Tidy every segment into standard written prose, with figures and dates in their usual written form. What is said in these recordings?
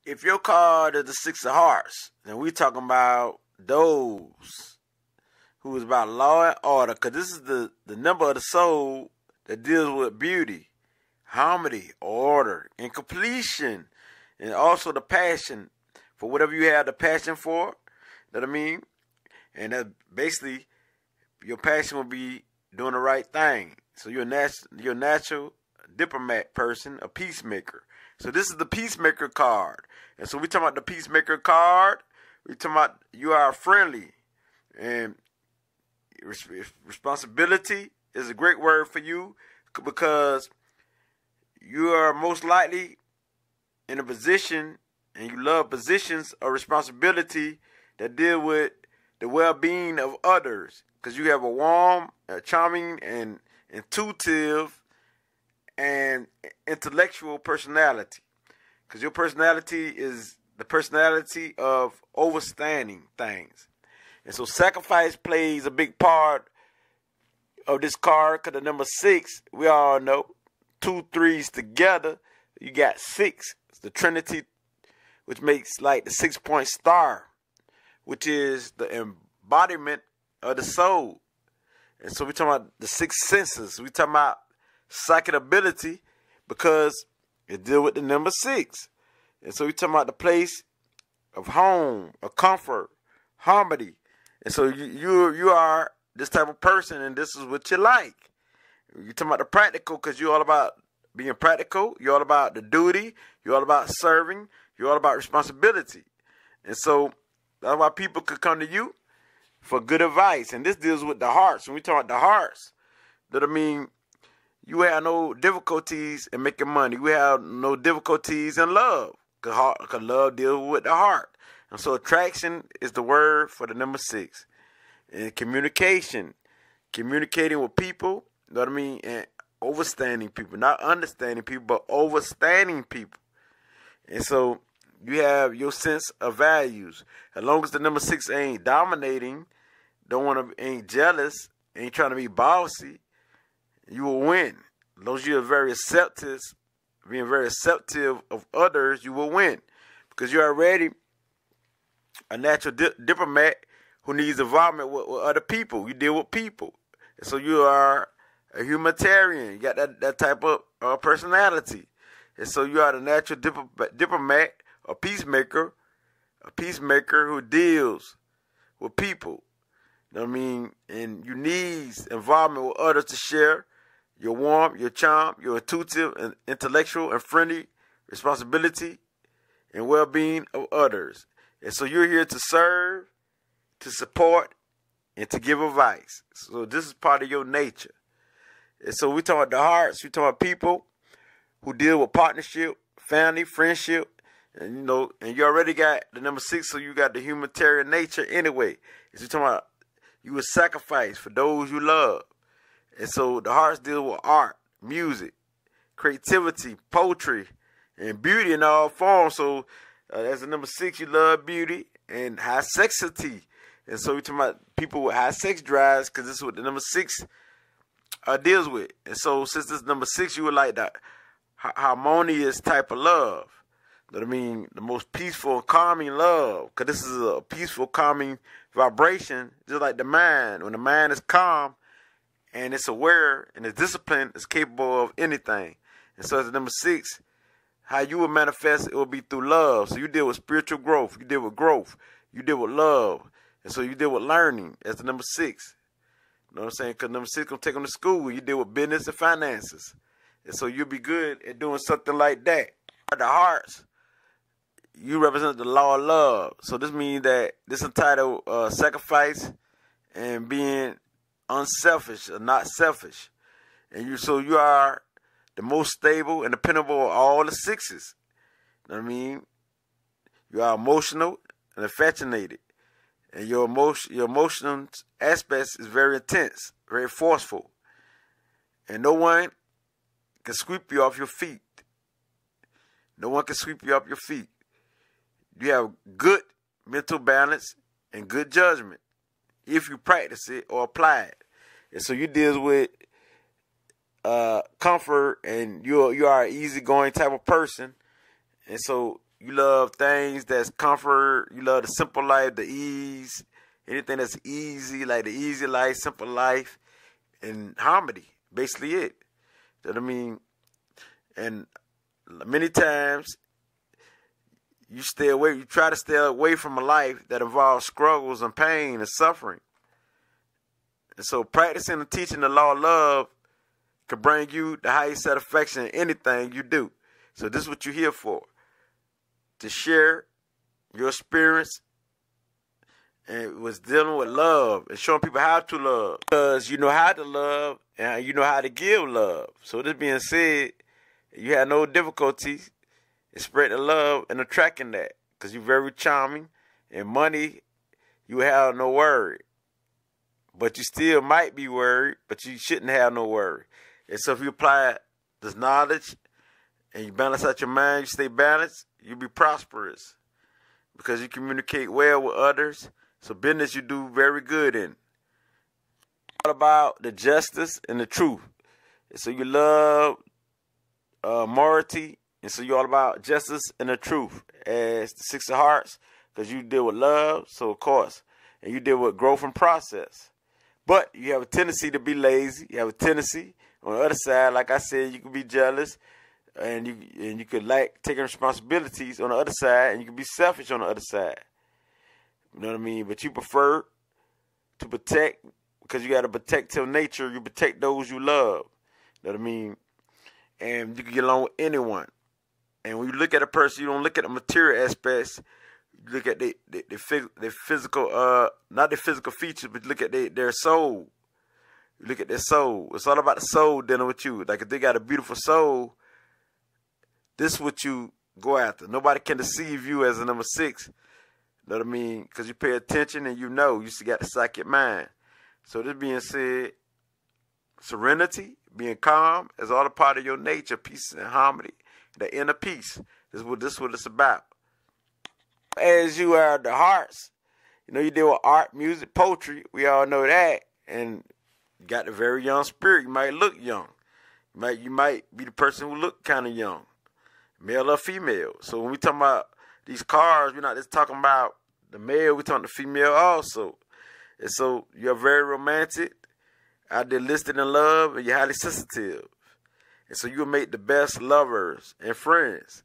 if your card is the Six of Hearts, then we talking about those who is about law and order, because this is the number of the soul that deals with beauty, harmony, order, and completion, and also the passion for whatever you have the passion for. Know what I mean? And that basically your passion will be doing the right thing. So you're a natural diplomat person, a peacemaker. So this is the peacemaker card. And so we talking about the peacemaker card. We talking about you are friendly. And responsibility is a great word for you, because you are most likely in a position, and you love positions of responsibility that deal with the well-being of others, because you have a warm, charming, and intuitive and intellectual personality, because your personality is the personality of overstanding things. And so sacrifice plays a big part of this card, because the number 6, we all know, 2 3s together, you got 6. It's the Trinity, which makes like the 6-point star, which is the embodiment of the soul. And so we're talking about the 6 senses. We're talking about psychic ability, because it deals with the number 6. And so we're talking about the place of home, of comfort, harmony. And so you are this type of person, and this is what you like. You're talking about the practical, because you're all about being practical. You're all about the duty. You're all about serving. You're all about responsibility. And so that's why people could come to you for good advice. And this deals with the hearts. When we talk about the hearts, that I mean, you have no difficulties in making money. We have no difficulties in love, because love deals with the heart. And so attraction is the word for the number 6. And communication, communicating with people, you know what I mean, and overstanding people, not understanding people, but overstanding people. And so you have your sense of values. As long as the number 6 ain't dominating, ain't jealous, ain't trying to be bossy, you will win. As long as you're being very acceptive of others, you will win. Because you're already a natural diplomat who needs involvement with other people. You deal with people. And so you are a humanitarian. You got that type of personality. And so you are the natural diplomat, a peacemaker who deals with people. You know what I mean? And you need involvement with others to share your warmth, your charm, your intuitive and intellectual and friendly responsibility and well-being of others. And so you're here to serve, to support, and to give advice. So this is part of your nature. And so we talk about the hearts. We talk about people who deal with partnership, family, friendship, and you already got the number 6, so you got the humanitarian nature anyway. So we talking about you would sacrifice for those you love. And so the hearts deal with art, music, creativity, poetry, and beauty in all forms. So as the number 6, you love beauty and high sexity. And so we're talking about people with high sex drives, because this is what the number 6 deals with. And so since this number 6, you would like that harmonious type of love. You know what I mean? The most peaceful and calming love. Because this is a peaceful, calming vibration, just like the mind. When the mind is calm and it's aware and it's disciplined, it's capable of anything. And so as the number 6, how you will manifest, it will be through love. So you deal with spiritual growth. You deal with growth. You deal with love. And so you deal with learning as the number 6. You know what I'm saying? Because number 6 going to take them to school. You deal with business and finances. And so you'll be good at doing something like that. The hearts, you represent the law of love. So this means that this entitled sacrifice and being unselfish or not selfish. And you are the most stable and dependable of all the 6s. You know what I mean? You are emotional and affectionated. And your emotional aspects is very intense, very forceful. And no one can sweep you off your feet. No one can sweep you off your feet. You have good mental balance and good judgment if you practice it or apply it. And so you deal with comfort, and you are an easygoing type of person. And so you love things that's comfort. You love the simple life, the ease, anything that's easy, like the easy life, simple life, and harmony. Basically it. You know what I mean? And many times you try to stay away from a life that involves struggles and pain and suffering. And so practicing and teaching the law of love can bring you the highest satisfaction in anything you do. So this is what you're here for. To share your experience and was dealing with love and showing people how to love. Because you know how to love and you know how to give love. So this being said, you have no difficulties in spreading love and attracting that. Because you're very charming. And money, you have no worry. But you still might be worried, but you shouldn't have no worry. And so if you apply this knowledge and you balance out your mind, you stay balanced, you'll be prosperous. Because you communicate well with others. So business you do very good in. All about the justice and the truth. And so you love morality. And so you're all about justice and the truth. As the Six of Hearts. Because you deal with love. So of course. And you deal with growth and process. But you have a tendency to be lazy. You have a tendency. On the other side, like I said, you can be jealous. And you could like taking responsibilities on the other side. And you can be selfish on the other side. You know what I mean? But you prefer to protect, because you got a protective nature. You protect those you love. You know what I mean? And you can get along with anyone. And when you look at a person, you don't look at the material aspects. You look at the physical, not the physical features, but you look at their soul. You look at their soul. It's all about the soul dealing with you. Like if they got a beautiful soul, this is what you go after. Nobody can deceive you as a number 6. You know what I mean? Because you pay attention and you know. You still got the psychic mind. So this being said, serenity, being calm is all a part of your nature. Peace and harmony. The inner peace. This is what it's about. As you are the hearts, you know, you deal with art, music, poetry. We all know that. And you got a very young spirit. You might look young. You might be the person who look kind of young. Male or female. So when we talking about these cars, we're not just talking about the male, we're talking the female also. And so you're very romantic, idealistic in love, and you're highly sensitive. And so you'll make the best lovers and friends.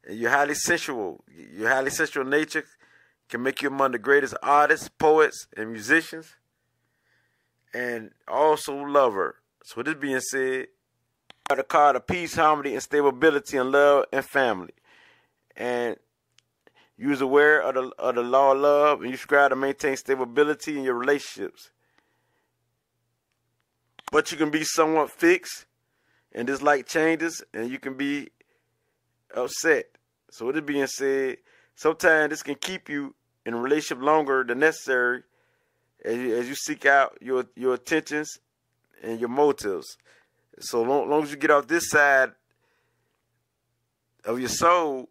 And you're highly sensual. Your highly sensual nature can make you among the greatest artists, poets, and musicians. And also lover. So with this being said, the card of peace, harmony, and stability, and love and family. And you is aware of the law of love, and you strive to maintain stability in your relationships. But you can be somewhat fixed and dislike changes, and you can be upset. So with it being said, sometimes this can keep you in a relationship longer than necessary as you seek out your attentions and your motives. So long as you get off this side of your soul,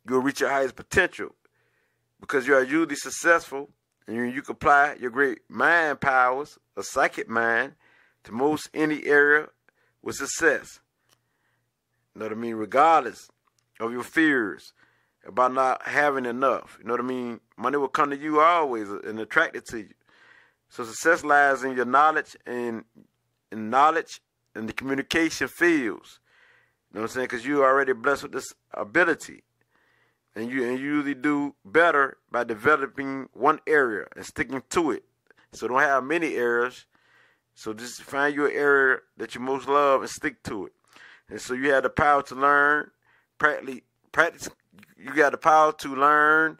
you'll reach your highest potential, because you are usually successful and you can apply your great mind powers, a psychic mind, to most any area with success. You know what I mean? Regardless of your fears about not having enough. You know what I mean? Money will come to you always and attract it to you. So success lies in your knowledge and the communication fields. You know what I'm saying? Because you're already blessed with this ability. And you usually do better by developing one area and sticking to it. So don't have many areas. So just find your area that you most love and stick to it. And so you have the power to learn, practice. You got the power to learn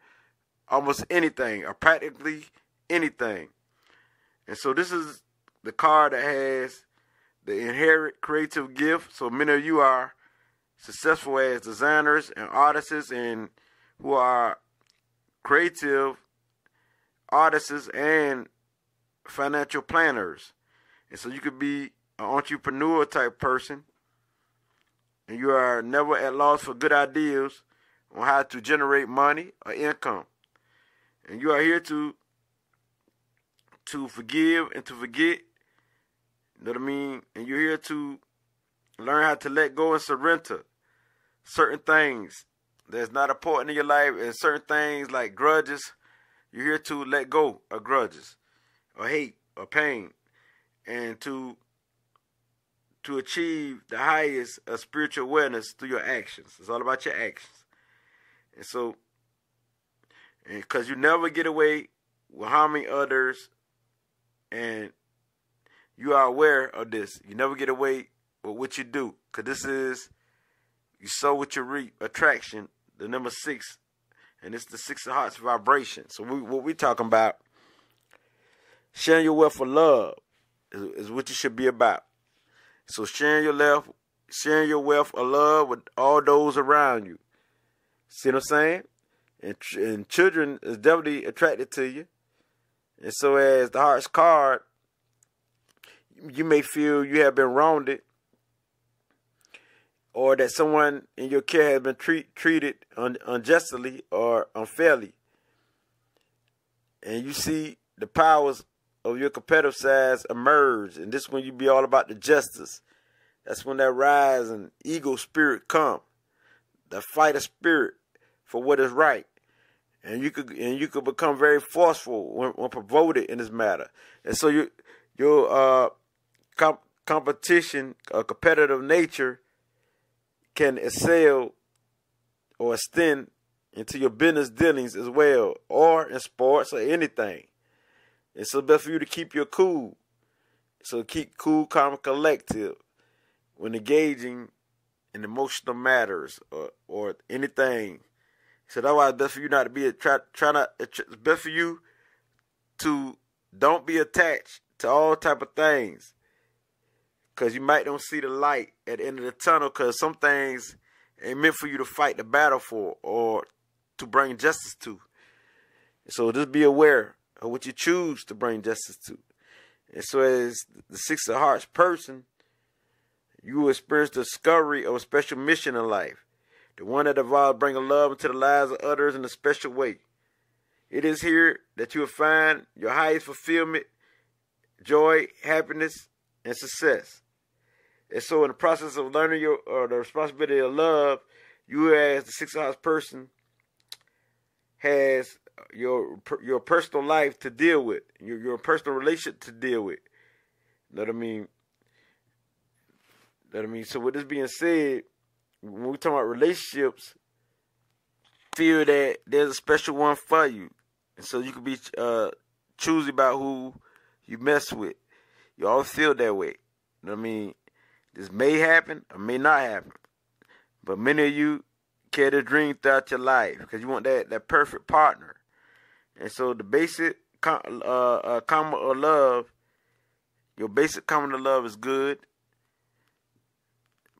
almost anything or practically anything. And so this is the card that has the inherent creative gift. So many of you are successful as designers and artists and who are creative artists and financial planners. And so you could be an entrepreneur type person, and you are never at loss for good ideas on how to generate money or income. And you are here to forgive and to forget. You know what I mean? And you're here to learn how to let go and surrender certain things that's not important in your life, and certain things like grudges, you're here to let go of grudges or hate or pain, and to achieve the highest of spiritual awareness through your actions. It's all about your actions. And so, because you never get away with harming others, and you are aware of this. You never get away with what you do, because this is, you sow what you reap, attraction, the number 6, and it's the 6 of hearts vibration. So what we talking about, sharing your wealth of love is what you should be about. So sharing your wealth of love with all those around you. See what I'm saying? And children is definitely attracted to you. And so as the heart's card, you may feel you have been wronged, or that someone in your care has been treated unjustly or unfairly. And you see the powers of your competitive sides emerge. And this is when you be all about the justice. That's when that rise and ego spirit come. The fighter spirit for what is right. And you could become very forceful when provoked in this matter. And so your competition or competitive nature can excel or extend into your business dealings as well, or in sports or anything. It's so best for you to keep your cool. So keep cool, calm, and collective when engaging in emotional matters or anything. So that's why it's best for you not to be it's best for you to don't be attached to all type of things, because you might don't see the light at the end of the tunnel, because some things ain't meant for you to fight the battle for or to bring justice to. So just be aware of what you choose to bring justice to. And so as the 6 of hearts person, you will experience the discovery of a special mission in life, the one that involves bringing love into the lives of others in a special way. It is here that you will find your highest fulfillment, joy, happiness, and success. And so in the process of learning the responsibility of love, you as the 6 of hearts person has your personal life to deal with, your personal relationship to deal with. You know what I mean? So with this being said, when we talk about relationships, feel that there's a special one for you. And so you can be choosy about who you mess with. You always feel that way. You know what I mean? This may happen or may not happen. But many of you carry the dream throughout your life because you want that perfect partner. And so the basic common of love, your basic common of love is good.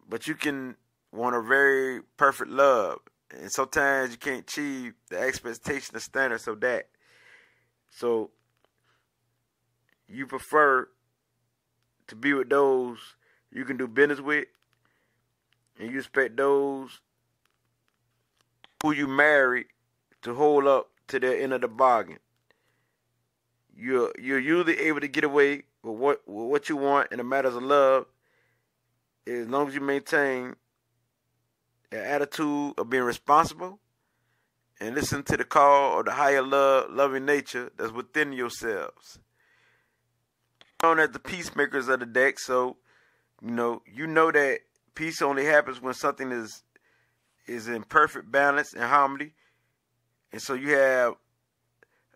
But you can want a very perfect love. And sometimes you can't achieve the expectation, the standards of that. So you prefer to be with those you can do business with, and you expect those who you marry to hold up to their end of the bargain. You're usually able to get away with what you want in the matters of love, as long as you maintain an attitude of being responsible and listen to the call of the higher loving nature that's within yourselves. Known as the peacemakers of the deck, so you know that peace only happens when something is in perfect balance and harmony, and so you have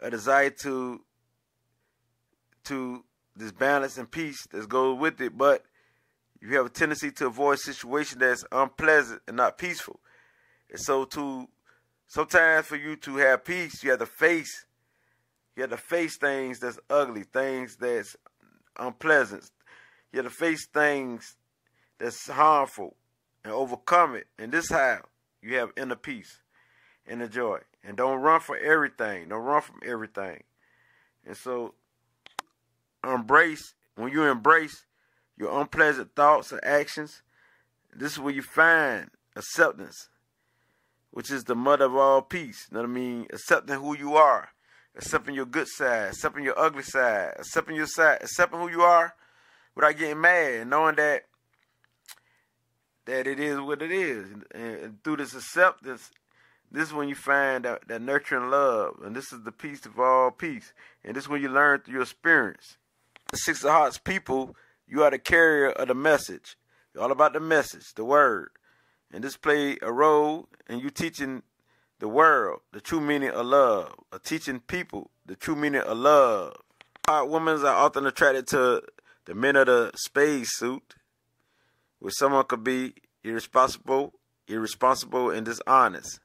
a desire to this balance and peace that goes with it, but you have a tendency to avoid situations that's unpleasant and not peaceful. And so sometimes for you to have peace, you have to face things that's ugly, things that's unpleasant. You have to face things that's harmful and overcome it. And this is how you have inner peace, inner joy. And don't run from everything. Don't run from everything. And so when you embrace your unpleasant thoughts and actions, this is where you find acceptance, which is the mother of all peace. You know what I mean? Accepting who you are, accepting your good side, accepting your ugly side, accepting your side, accepting who you are without getting mad, and knowing that it is what it is. And through this acceptance, This is when you find that nurturing love, and this is the peace of all peace. And this is when you learn through your experience. The Six of Hearts people, you are the carrier of the message. You're all about the message, the word. And this play a role in you teaching the world the true meaning of love, or teaching people the true meaning of love. Heart women are often attracted to the men of the spade suit, where someone could be irresponsible, and dishonest.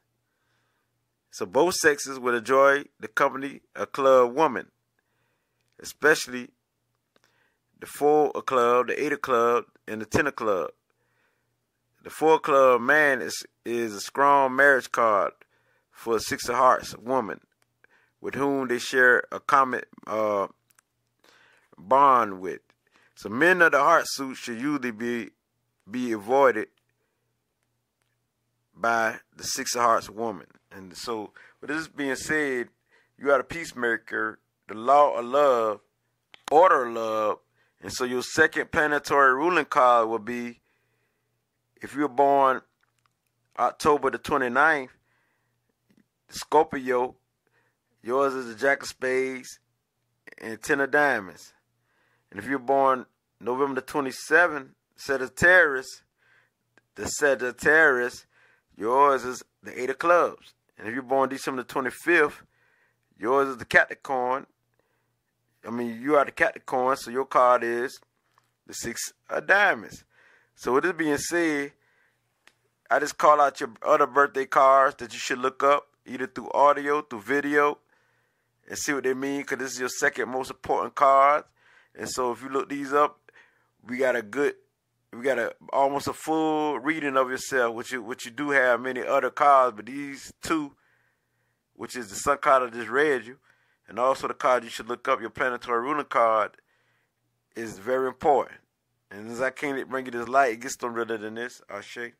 So both sexes would enjoy the company of club woman, especially the 4 of club, the 8 of club, and the 10 of club. The 4 of club man is a strong marriage card for a 6 of hearts woman, with whom they share a common bond with. So men of the heart suit should usually be avoided by the 6 of hearts woman. And so, with this being said, you are the peacemaker, the law of love, order of love. And so your second planetary ruling card will be, if you were born October the 29th, Scorpio, yours is the Jack of Spades and 10 of Diamonds. And if you're born November the 27th, Sagittarius, the Sagittarius, yours is the 8 of Clubs. And if you're born December the 25th, yours is the Capricorn. You are the Capricorn, so your card is the 6 of Diamonds. So with this being said, I just call out your other birthday cards that you should look up, either through audio, through video, and see what they mean, because this is your second most important card. And so if you look these up, we got almost a full reading of yourself, which you do have many other cards, but these two, which is the sun card I just read you, and also the card you should look up, your planetary ruling card, is very important. And as I can't bring you this light, it gets no realer than this. Ashe.